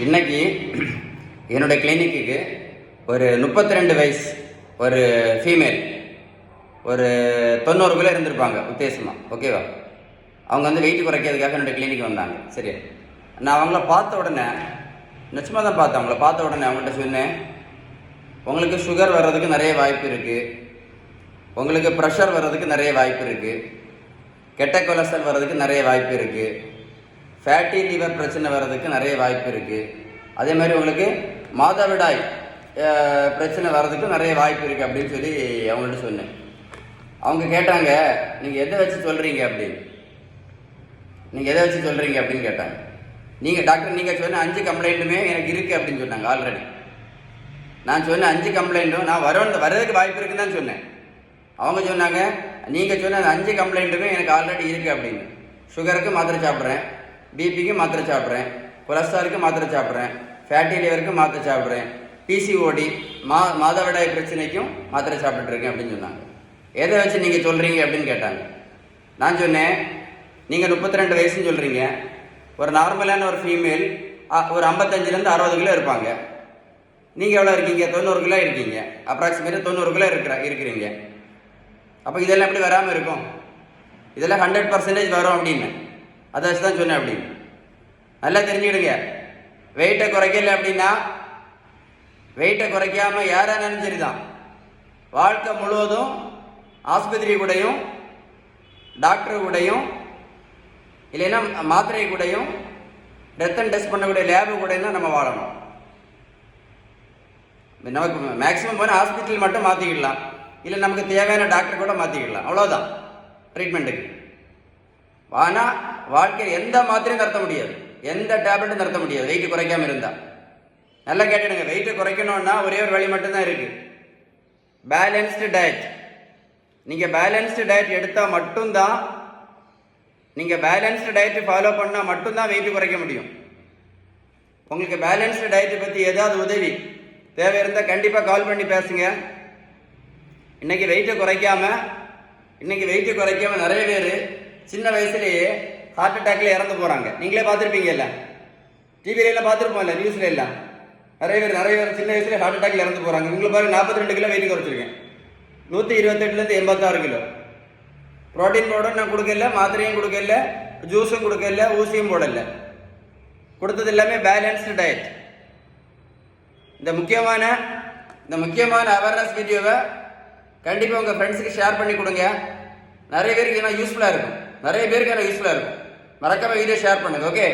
இன்னைக்கு என்னுடைய கிளினிக்கு ஒரு 32 வயசு ஒரு ஃபீமேல் ஒரு 90 கிலோ இருந்திருப்பாங்க உத்தேசமாக. ஓகேவா? அவங்க வந்து வெயிட் குறைக்கிறதுக்காக என்னுடைய கிளினிக் வந்தாங்க. சரி, நான் அவங்கள பார்த்த உடனே நிச்சயமாக தான் பார்த்தேன். அவங்கள பார்த்த உடனே அவங்கள்ட்ட சொன்னேன், உங்களுக்கு சுகர் வர்றதுக்கு நிறைய வாய்ப்பு இருக்குது, உங்களுக்கு ப்ரெஷர் வர்றதுக்கு நிறைய வாய்ப்பு இருக்குது, கெட்ட கொலஸ்ட்ரால் வர்றதுக்கு நிறைய வாய்ப்பு இருக்குது, ஃபேட்டி லிவர் பிரச்சனை வர்றதுக்கு நிறைய வாய்ப்பு இருக்குது, அதே மாதிரி உங்களுக்கு மாதவிடாய் பிரச்சனை வர்றதுக்கு நிறைய வாய்ப்பு இருக்குது அப்படின்னு சொல்லி அவங்கள்ட்ட சொன்னேன். அவங்க கேட்டாங்க, நீங்கள் எதை வச்சு சொல்கிறீங்க அப்படின்னு, நீங்கள் எதை வச்சு சொல்கிறீங்க அப்படின்னு கேட்டாங்க. நீங்கள் டாக்டர் நீங்கள் சொன்ன 5 கம்ப்ளைண்ட்டுமே எனக்கு இருக்குது அப்படின்னு சொன்னாங்க. ஆல்ரெடி நான் சொன்ன 5 கம்ப்ளைண்ட்டும் நான் வர்றதுக்கு வாய்ப்பு இருக்குன்னு தான் சொன்னேன். அவங்க சொன்னாங்க, நீங்கள் சொன்ன 5 கம்ப்ளைண்ட்டுமே எனக்கு ஆல்ரெடி இருக்குது அப்படின்னு. சுகருக்கு மாத்திரை சாப்பிட்றேன், பிபிக்கு மாத்திரை சாப்பிட்றேன், கொலஸ்ட்ராலுக்கு மாத்திரை சாப்பிட்றேன், ஃபேட்டி லிவருக்கு மாத்திரை சாப்பிட்றேன், பிசிஓடி மாதவிடாய் பிரச்சனைக்கும் மாத்திரை சாப்பிட்டுருக்கேன் அப்படின்னு சொன்னாங்க. எதை வச்சு நீங்கள் சொல்கிறீங்க அப்படின்னு கேட்டாங்க. நான் சொன்னேன், நீங்கள் 32 வயசுன்னு சொல்கிறீங்க, ஒரு நார்மலான ஒரு ஃபீமேல் ஒரு 55லேருந்து 60 கிலோ இருப்பாங்க. நீங்கள் எவ்வளோ இருக்கீங்க? 90 கிலோ இருக்கீங்க. அப்ராக்சிமேட்டாக 90 கிலோ இருக்கிறீங்க. அப்போ இதெல்லாம் எப்படி வராமல் இருக்கும்? இதெல்லாம் 100% வரும் அப்படின்னு அதை வச்சு தான் சொன்னேன் அப்படின்னு. நல்லா தெரிஞ்சுக்கிடுங்க, வெயிட்டை குறைக்கல அப்படின்னா, வெயிட்டை குறைக்காமல் யாரானாலும் சரி தான், வாழ்க்கை முழுவதும் ஆஸ்பத்திரி கூடயும் டாக்டர் கூடயும் இல்லைன்னா மாத்திரை கூடயும் ரத்தம் டெஸ்ட் பண்ணக்கூடிய லேபு கூடயும் தான் நம்ம வாழணும். நமக்கு மேக்ஸிமம் போனால் ஹாஸ்பிட்டல் மட்டும் மாற்றிக்கிடலாம், இல்லை நமக்கு தேவையான டாக்டர் கூட மாற்றிக்கிடலாம், அவ்வளோதான் ட்ரீட்மெண்ட்டுக்கு. ஆனால் வாழ்க்கையில் எந்த மாத்திரையும் நிறுத்த முடியாது, எந்த டேப்லெட்டும் நிறுத்த முடியாது வெயிட்டு குறைக்காமல் இருந்தால். நல்லா கேட்டுடுங்க, வெயிட்டை குறைக்கணும்னா ஒரே ஒரு வழி மட்டும்தான் இருக்குது, பேலன்ஸ்டு டயட். நீங்கள் பேலன்ஸ்டு டயட் எடுத்தால் மட்டும்தான், நீங்கள் பேலன்ஸ்டு டயட்டு ஃபாலோ பண்ணால் மட்டும்தான் வெயிட்டு குறைக்க முடியும். உங்களுக்கு பேலன்ஸ்டு டயட்டை பற்றி ஏதாவது உதவி தேவை இருந்தால் கண்டிப்பாக கால் பண்ணி பேசுங்க. இன்றைக்கி வெயிட்டை குறைக்காமல் நிறைய பேர் சின்ன வயசுலேயே ஹார்ட் அட்டாக்ல இறந்து போகிறாங்க. நீங்களே பார்த்துருப்பீங்கல்ல, டிவியிலாம் பார்த்துருப்போம்ல, நியூஸில் எல்லாம் நிறைய பேர் சின்ன வயசுலேயே ஹார்ட் அட்டாக்ல இறந்து போகிறாங்க. உங்களை பாருங்க, 42 கிலோ வெயிட் குறைச்சிருக்கேன், 128லேருந்து 86 கிலோ. ப்ரோட்டீன் பவுடர் நான் கொடுக்கல, மாத்திரையும் கொடுக்கல, ஜூஸும் கொடுக்கல, ஊசியும் போடலை, கொடுத்தது எல்லாமே பேலன்ஸ்டு டயட். இந்த முக்கியமான அவேர்னஸ் வீடியோவை கண்டிப்பாக உங்கள் ஃப்ரெண்ட்ஸுக்கு ஷேர் பண்ணி கொடுங்க. நிறைய பேருக்கு யூஸ்ஃபுல்லாக இருக்கும். மறக்காம வீடியோ ஷேர் பண்ணுங்க. ஓகே.